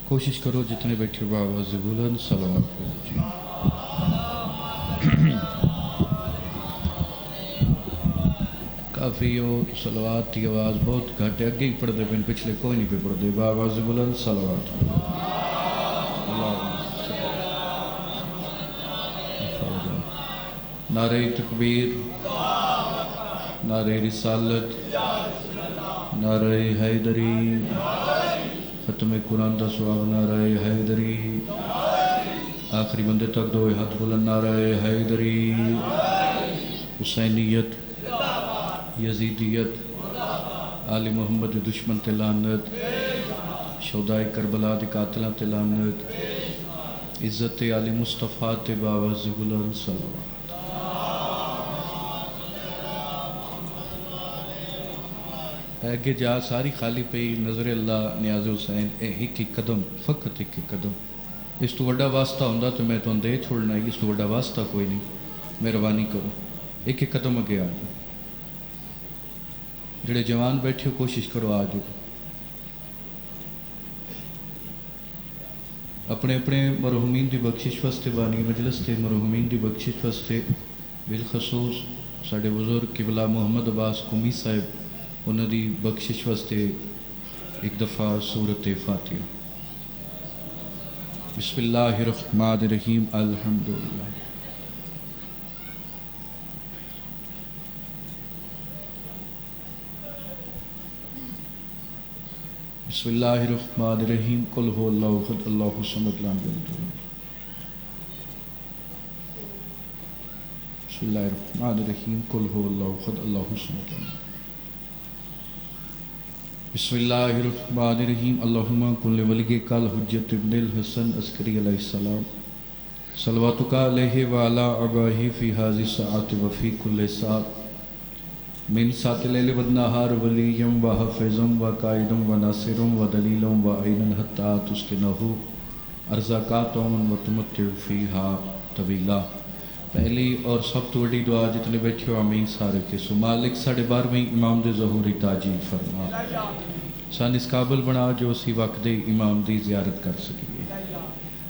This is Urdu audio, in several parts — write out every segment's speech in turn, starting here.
کوشش کرو جتنے بیٹھے باواز بلند صلوات پڑھو جی۔ کافی ہو صلوات کی آواز بہت گھٹ ہے، اگے ہی پڑھ دے پہ پچھلے کوئی نہیں پہ پڑھ دے۔ باواز بلند صلوات پڑھو۔ نعرہ تکبیر، نعرہ رسالت، نعرہ حیدری، ختم قرآن دا سواب نعرہ حیدری، آخری بندے تک دو ہاتھ بلند نعرہ حیدری، حسینیت، یزیدیت، آل محمد دشمن تے لعنت، شہدائے کربلا دی قاتلاں تے لعنت، عزت آل مصطفیٰ تے باواز بلند صلوات۔ اگے جا ساری خالی پئی، نظر اللہ نیاز حسین، ایک ایک قدم، فقط ایک ایک قدم۔ اس تو بڑا واسطہ ہوندا تو میں تو دے چھوڑنا ہی، اس تو بڑا واسطہ کوئی نہیں، مہربانی کرو ایک ایک قدم اگے آ جاؤ۔ جڑے جوان بیٹھے ہو کوشش کرو آ جاؤ، اپنے اپنے مرحومین دی بخشش واسطے بانی مجلس تے مرحومین دی بخشش واسطے بالخصوص ساڈے بزرگ قبلہ محمد عباس قمی صاحب انہوں دی بخشش واسطے ایک دفعہ سورۃ فاتحہ۔ بسم اللہ الرحمن الرحیم، الحمدللہ۔ بسم اللہ الرحمن الرحیم، قل هو اللہ احد اللہ الصمد لم یلد ولم یولد۔ بسم اللہ الرحمن الرحیم، قل هو اللہ احد اللہ الصمد لم یلد۔ بسم اللہ الرحمن الرحیم، اللہم کن لولیک الحجۃ ابن الحسن عسکری علیہ السلام، صلواتک علیہ وعلی آبائہ فی ہذہ الساعۃ وفی کل ساعۃ، من ساعۃ اللیل والنہار ولیا وحافظا وقائدا وناصرا ودلیلا وعینا حتی تسکنہ ارزاقات وتمتع فیہا طویلا۔ پہلی اور سب تو بڑی دعا جتنے بیٹھے ہو آمین سارے کے سو، مالک ساڑھے 12ویں امام دے ظہوری تاجیل فرما، سان اس قابل بنا جو اسی وقت دے امام دی زیارت کر سکیے۔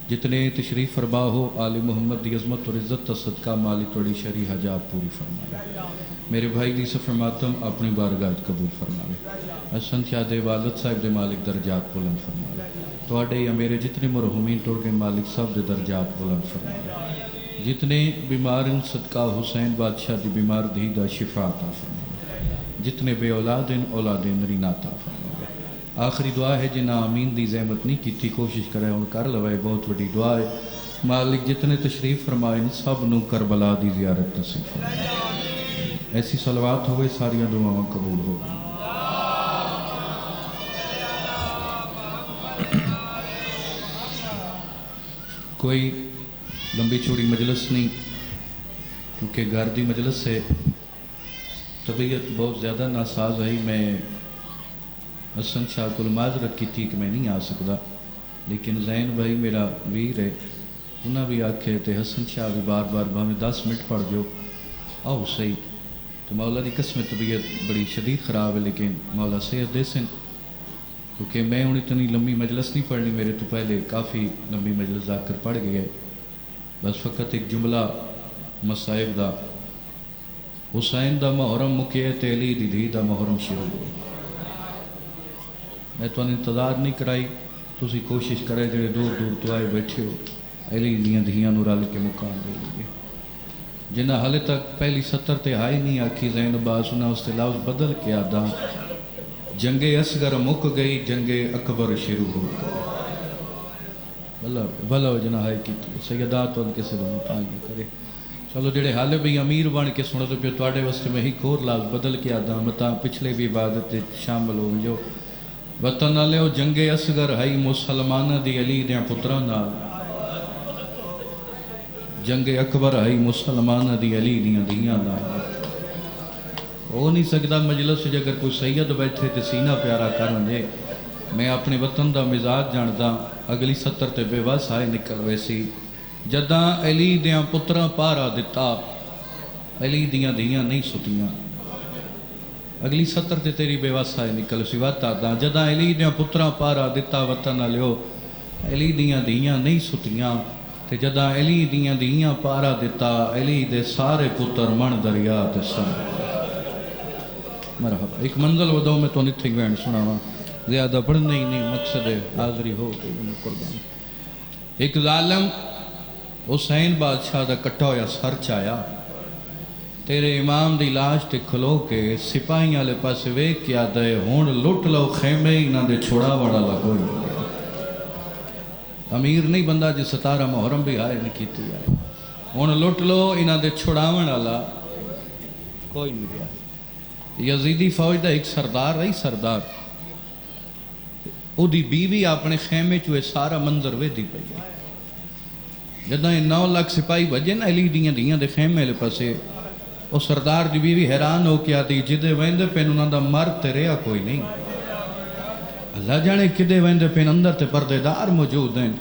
جتنے تشریف فرما ہو آل محمد دی عظمت اور عزت صدقہ مالک توڑی شرعی حاجات پوری فرما، میرے بھائی دی سفر ماتم اپنی بارگاہ قبول فرما، حسن شاہ دے والد صاحب دے مالک درجات بلند فرما، توڑے یا میرے جتنے مرحومین ٹوڑ کے مالک صاحب دے درجات بلند فرما، جتنے بیمار ان صدقہ حسین بادشاہ دی بیمار دی دا شفا عطا فرما، جتنے بے اولاد ان اولاد نرینہ عطا فرما۔ آخری دعا ہے جنہاں آمین دی زحمت نہیں کی تھی کوشش کرے ان کر لوائے، بہت بڑی دعا ہے مالک جتنے تشریف فرمائے ان سب نو کربلا دی زیارت نصیب فرمائے۔ ایسی صلوات ہوئے ساریاں دعاؤں قبول ہو گئی۔ کوئی لمبی چوڑی مجلس نہیں کیونکہ گھر دی مجلس ہے، طبیعت بہت زیادہ ناساز ہے، میں حسن شاہ کو معذرت کی تھی کہ میں نہیں آ سکتا، لیکن زین بھائی میرا ویر ہے، انہاں بھی آکھے تے حسن شاہ بھی بار بار بھامیں 10 منٹ پڑھ جو آؤ صحیح، تو مولا دی قسم طبیعت بڑی شدید خراب ہے، لیکن مولا صحت دے سن، کیونکہ میں انہیں اتنی لمبی مجلس نہیں پڑھنی، میرے تو پہلے کافی لمبی مجلس آ کر پڑھ گئے، بس فقط ایک جملہ مصائب دا، حسین دا محرم مکیے تے علی دی دھی دا محرم شروع ہو۔ میں تو انتظار نہیں کرائی، تو اسی کوشش کرے جڑے دور دور تو آئے بیٹھے ہو، علی دیاں دھیاں نو رل کے مقام دے لیے، جنہاں حالے تک پہلی 70 تے ہائی نہیں آکھی زین عباس، انہاں اس لفظ بدل کے آدھا جنگ اصغر مک گئی، جنگ اکبر شروع ہو گئی۔ بھلا ہو جنہاں ہائی کی سیدات ان کے سلام آئیں کرے۔ چلو جڑے حالے بھی امیر بن کے سنو تو پھر توڑے واسطے میں ہی کھور لفظ بدل کے آدھا متا پچھلے بھی عبادت شامل ہو جو وطن نالے ہو جنگ اصغر ہائی مسلمانہ دی علی دیاں پتران نال، جنگ اکبر ہائی مسلمانہ دی علی دیاں دھیاں نال۔ ہو نہیں سکتا مجلس سے اگر کوئی سید بیٹھے تے سینہ پیارا کرن دے، میں اپنے وطن دا مزاج جاندا، اگلی 70 تے بے وس آئے نکل ویسی، جداں علی دیاں پتران پارا دتا، علی دیاں دھیاں نہیں ستیاں، اگلی 70 تے تیری بے وس آئے نکل سی وقت آدھا، جداں علی دیاں پتران پارا دتا وطن لیو، علی دیاں دیاں نہیں ستیاں تے جداں علی دیاں دیاں پارا دیتا علی دے سارے پتر من دریا تے سن مرحبا ایک منزل ودو میں تو نتھے گوین سناواں زیادہ پڑھنا ہی نہیں مقصد حاضری ہو گئی میں قربان ایک ظالم حسین بادشاہ دا کٹا ہویا سر چایا تیرے امام دی لاش تے کھلو کے سپاہیاں لے پاس ویک کیا دے ہون لٹ لو خیمے ہی نہ دے چھوڑا وڑا لگوئی امیر نہیں بندہ جی 17 محرم بھی آئے نہیں کیتی آئے ہون لٹ لو انہاں دے چھوڑاون والا کوئی نہیں گیا یزیدی فوج دا ایک سردار رہی سردار او دی بیوی اپنے خیمے چوے سارا منظر وے دی پئی ہے جداں 9 لاکھ سپاہی بجے نا علی دیاں دیاں دے خیمے لے پاسے او سردار دی بیوی حیران ہو کے آتی جدے ویندے پین انہاں دا مرد تے رہا کوئی نہیں اللہ جانے کدے ویندے پین اندر تے پردے دار موجود ہیں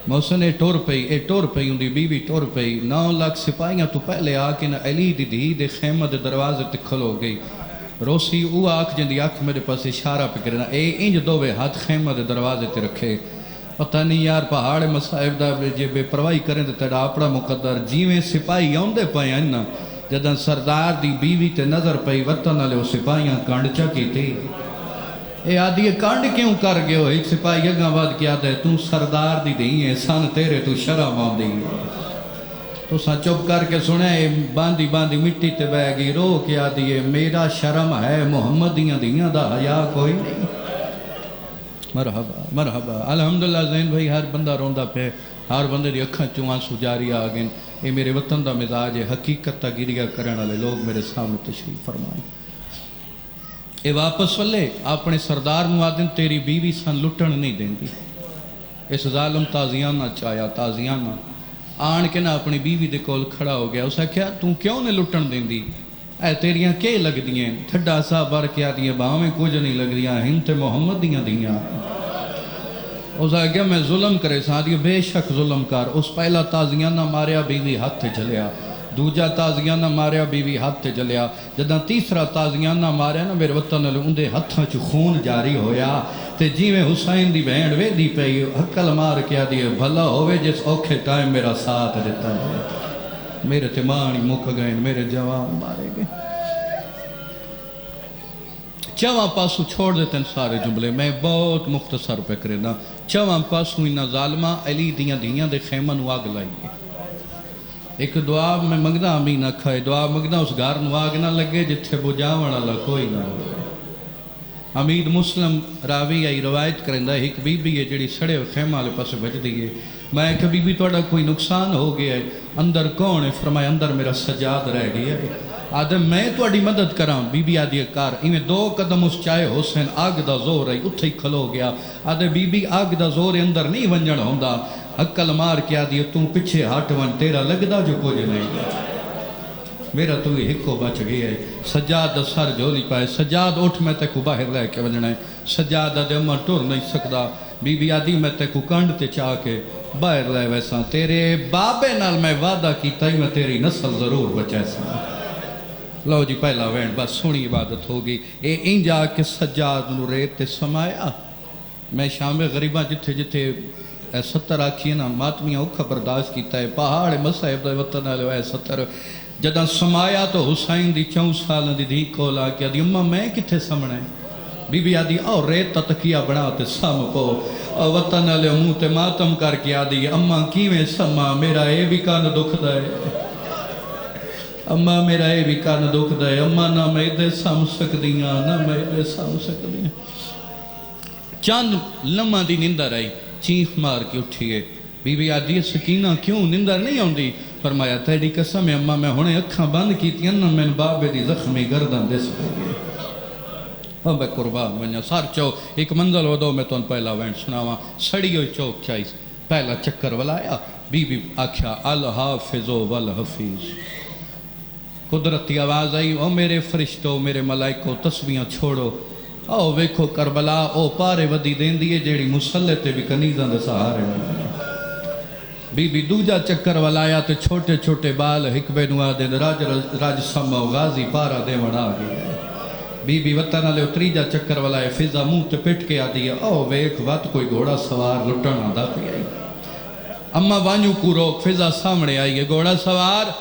محسن اے ٹور پئی ان دی بیوی ٹور پئی 9 لاکھ سپاہیاں تو پہلے آ کے نا علی دی دی دے خیمہ دے دروازے تے کھلو گئی روسی او آنکھ جن دی آنکھ میرے پاس اشارہ پہ کرنا اے انج دووے ہاتھ خیمہ دے دروازے تے رکھے پتہ نہیں یار پہاڑ مصائب دا جے بے پرواہی کریں تے تیرا اپنا مقدر جیویں سپاہی آندے پئے ہیں نا جداں سردار دی بیوی تے نظر پئی وطن والے او سپاہیاں کانڈ چکی تھی اے آدھی کانڈ کیوں کر گئے ہو ایک سپاہی اگاں ود کیا دے تو سردار دی دئی ہے سن تیرے تو شرم آندی تو سا چپ کر کے سنے باندھی باندھی مٹی تے بہ گئی رو کے آدھی ہے میرا شرم ہے محمد دیاں دا حیا کوئی نہیں مرحبا مرحبا الحمدللہ زین بھائی ہر بندہ روندا پہ ہر بندے دی اکھاں چوں آنسو جاری آ گئے اے میرے وطن دا مزاج ہے حقیقت تا گریا کرن والے لوگ میرے سامنے تشریف فرمائیں اے واپس والے اپنے سردار نو آدن تیری بیوی سن لٹن نہیں دیندی اس ظالم تازیانہ چایا تازیانہ آن کے نہ اپنی بیوی دے کول کھڑا ہو گیا اسے کیا توں کیوں نے لٹن دیندی اے تیریاں کے لگ دیئیں تھڑا سا بار کیا دیئے باہمیں کچھ نہیں لگ دیاں ہنت محمد دیاں اسے کیا میں ظلم کرے سا دیئے بے شک ظلم کر اس پہلا تازیانہ ماریا بیوی ہاتھ تے جلیا دوجا تازیانہ ماریا بیوی ہاتھ تے جلیا جداں تیسرا تازیانہ ماریا نا میرے وطن نے اندے ہتھاں چ خون جاری ہویا تے جیویں حسین دی بہن وے دی پئی حقل مار کیا دیئے بھلا ہوئے جس اوکھے ٹائم میرا ساتھ دیتا ہے میرے تمانی مک گئے میرے جوان مارے گئے چواں پاسو چھوڑ دیتے ہیں سارے جملے میں بہت مختصر پہ کرنا چواں پاسو انہا ظالمہ علی دیاں دیاں دے خیمہ نو آگ لائیے ایک دعا میں مگدہ امین اکھائے دعا مگدہ اس گھر نو آگ نہ لگے جتھے بجاوڑ اللہ کوئی نہ ہوئے امید مسلم راوی آئی روایت کرندہ ایک بی بی ہے جڑی سڑے خیمہ لے پاسے بج دیئے میں ایک بی بی توڑا کوئی نقصان ہو گیا ہے اندر کون ہے فرمائے اندر میرا سجاد رہ گیا ہے آدم میں توڑی مدد کراں بی بی آدھی کار انہیں 2 قدم اس چاہے حسین آگ دا زور ہے اتھے ہی کھلو گیا آدھے بی بی آگ دا زور اندر نہیں ونجن ہوندہ عقل مار کیا دیئے تم پچھے ہاتھ ون تیرا لگدہ جو کچھ نہیں میرا تو یہ ہکو بچ گیا ہے سجاد دا سر جولی پائے سجاد اٹھ میں تے کو باہر لے کے ونجنا ہے سجاد دا دے ٹور نہیں سکدا بی بی آدھی میں تے کو کنڈ تے چاہ کے باہر لے ویسا تیرے بابے نال میں وعدہ کیتا ہی میں تیری نسل ضرور بچے سا لو جی پہلا وین بس سونی عبادت ہوگی اے انجا کے سجاد نو ریت تے سمایا میں شام غریباں جتھے جتھے 70 آکھی نا ماتمیاں اوکھا برداشت کیتا ہے پہاڑ مسائب دا وطن آلے ہے 70 جداں سمایا تو حسین دی 4 سالہ دی دھی کولا کیا دی اممہ میں کتھے سمنے بی بی آدھی او ریت تا تکیہ بنا تے سم پو وطن آلے منہ تے ماتم کر کے آدھی اممہ کیویں سما میرا اے بھی کان دکھ دائے اممہ میرا اے بھی کان دکھ دائے اممہ نہ میں دے سم سکدیاں نہ میں دے سم سکدیاں چاند لمحہ دی نندر آئی چیخ مار کے اٹھیے بی بی آدھی سکینہ کیوں نندر نہیں ہوندی فرمایا تیری قسم ہے اممہ میں ہونے اکھاں بند کی تھی انہوں میں بابے دی زخمی گردن دے سکے ہاں بے قربان بنیا سار چو ایک منزل ہو دو میں تو ان پہلا وینٹ سناواں سڑی ہوئی چوک چائیس پہلا چکر ولایا بی بی آکھیا الحافظ والحفیظ قدرتی آواز آئی او میرے فرشتو میرے ملائکو تسبیحاں چھوڑو او ویکھو کربلا او پارے ودی دین دیئے جیڑی مسلح تے بھی کنیزاں دے سہارے بی بی دوجا چکر ولایا تے چھوٹے چھوٹے بال حکبے نوا دے راج سمو غازی پارا دے وڑا گیا بی وطن والے تریجا چکر والا ہے فضا منہ تے پٹ کے آدھی ہے او ویکھ وت کوئی گھوڑا سوار لٹن آندا پیا ہے اما وانجو کو روک فضا سامنے آئی ہے گھوڑا سوار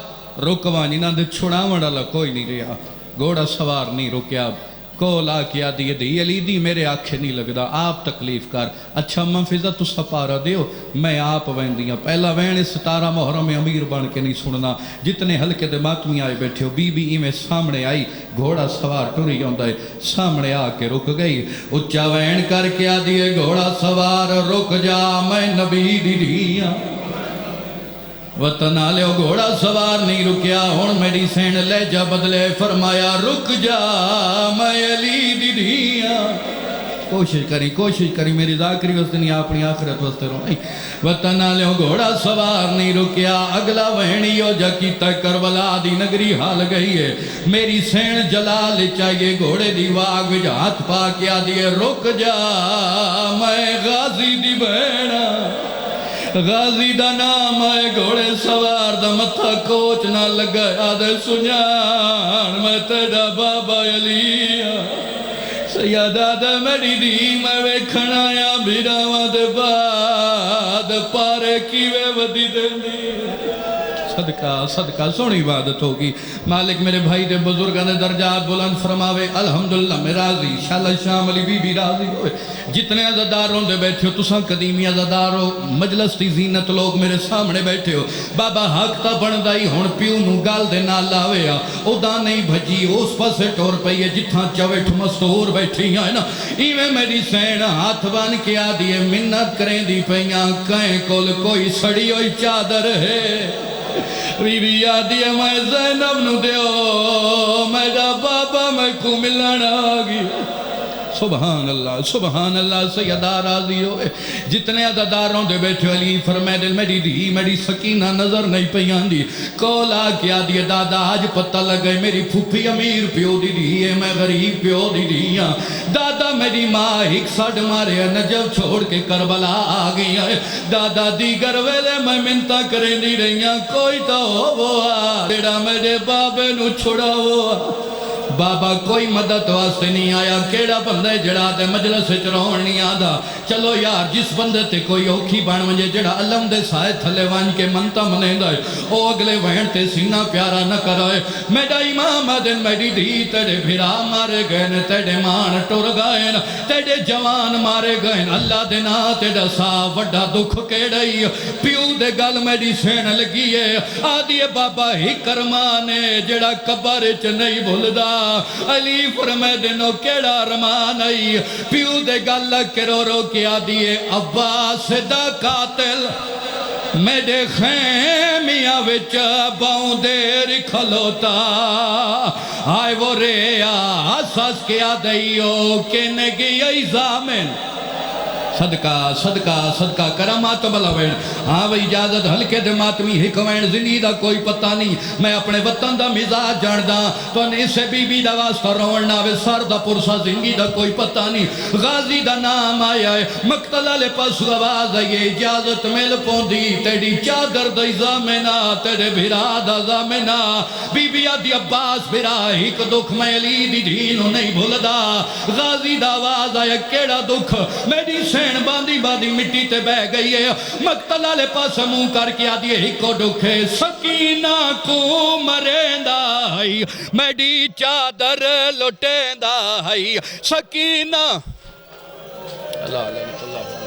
رک وانی نہ دے چھڑاون والا کوئی نہیں رہا گھوڑا سوار نہیں رکیا کول آ کے آدھی دی علی دی میرے آنکھیں نہیں لگدا آپ تکلیف کر اچھا اما فضا تو سپارا دیو میں آپ ویندیاں پہلا وین 17 محرم امیر بن کے نہیں سننا جتنے ہلکے دے ماتمی آئے بیٹھے ہو بی ایویں سامنے آئی گھوڑا سوار ٹری آندا ہے سامنے آ کے رک گئی اچا وین کر کے آدھی گھوڑا سوار رک جا میں نبی دی دھیاں وطن آلے گھوڑا سوار نہیں رکیا ہون میری سین لہجہ بدلے فرمایا رک جا میں علی دی دھیاں کوشش کری میری ذاکری واسطے نہیں اپنی آخرت واسطے رونی وطن آلے گھوڑا سوار نہیں رکیا اگلا وہنیو جا کیتا کربلا دی نگری حال گئی ہے میری سین جلال چاہیے گھوڑے دی واگ وچ ہاتھ پا کے آدھی رک جا میں غازی دی بہنا غازی دا نام آئے گھوڑے سوار دا متھا کوچ نہ لگا آدھے سنیان میں تیرا بابا علی سیادہ دا میری دی میں ویکھن آیا بھیراواں دے بعد پارے کیوے ودی دینی صدقہ سونی عبادت ہوگی مالک میرے بھائی دے بزرگاں دے درجات بلند فرماوے الحمدللہ میں راضی شالا شام علی بی راضی ہوئے جتنے عزداروں دے بیٹھے ہو تساں قدیمی عزداروں مجلس تی زینت لوگ میرے سامنے بیٹھے ہو بابا حق تا بندائی ہون پیو نو گال دے نال لاوے او دا نہیں بھجی اس پاسے ٹور پئی ہے جتھاں چویٹھ مستور بیٹھی ہیں نا ایویں میری سین ہاتھ بن کے آ دیے منت کریں دی پئیاں کہیں کول کوئی سڑی ہوئی چادر ہے بی بی آدھی ہے میں زینب نو دیو میرا بابا میں کو ملن آگی سبحان اللہ سیدہ راضی ہوئے جتنے عزداروں دے بیٹھے علی فرمائے دل میری دی میری سکینہ نظر نہیں پیان دی کولا کیا دی دادا آج پتہ لگئے میری پھوپی امیر پیو دی دی ہے میں غریب پیو دی دی ہاں دادا میری ماں ایک ساڑھ مارے نجف چھوڑ کے کربلا آگئی ہے دادا دیگر ویلے میں منتا کریں دی رہیاں کوئی تو وہ دیڑا میرے بابے نو چھوڑا وہ بابا کوئی مدد واسطے نہیں آیا کیڑا بندے جڑا دے مجلس چرون نہیں آدھا چلو یار جس بندے تے کوئی اوکھی بان منجے جڑا علم دے سائے تھلے وان کے منتا منیں دائے او اگلے وین تے سینہ پیارا نہ کرائے میڈا امام دن میڈی دی تیڑے بھیرا مارے گئن تیڑے مان ٹور گئن تیڑے جوان مارے گئن اللہ دینا تیڑا سا وڈا دکھ کیڑائی پیو دے گل میڈی سین لگیے آدھیے بابا ہی کرمانے جڑا قبر چ نہیں بھولدا علی فرمائے دنو کیڑا رمان آئی پیو دے گل کے رو رو کیا دیئے عباس دا قاتل میرے خیمیاں وچ باؤں دیر کھلوتا آئے وہ ریا حساس کیا دیئو کہنے گی ایزامن صدقہ کرامات بلوین ہاں وہ اجازت ہلکے دے ماتمی حکمین زندگی دا کوئی پتہ نہیں میں اپنے وطن دا مزاج جان دا تو نے اسے بی بی دا واسطہ روڑنا وے سر دا پرسا زندگی دا کوئی پتہ نہیں غازی دا نام آیا ہے مقتل علی پاس آواز ہے یہ اجازت مل پوندی تیڑی چادر دا زامنہ تیڑے بھیرا دا زامنہ بی بی آدھی عباس بھیرا ایک دکھ میں علی دی دینوں نہیں بھولدا غازی دا آواز آیا کیڑا دکھ میری سین باندھی مٹی تے بہ گئی ہے مقتل آلے پاس منہ کر کے آدھی ہکو ڈکھے سکینہ کو مریندا ہے میڈی چادر لٹیندا ہے سکینہ اللہ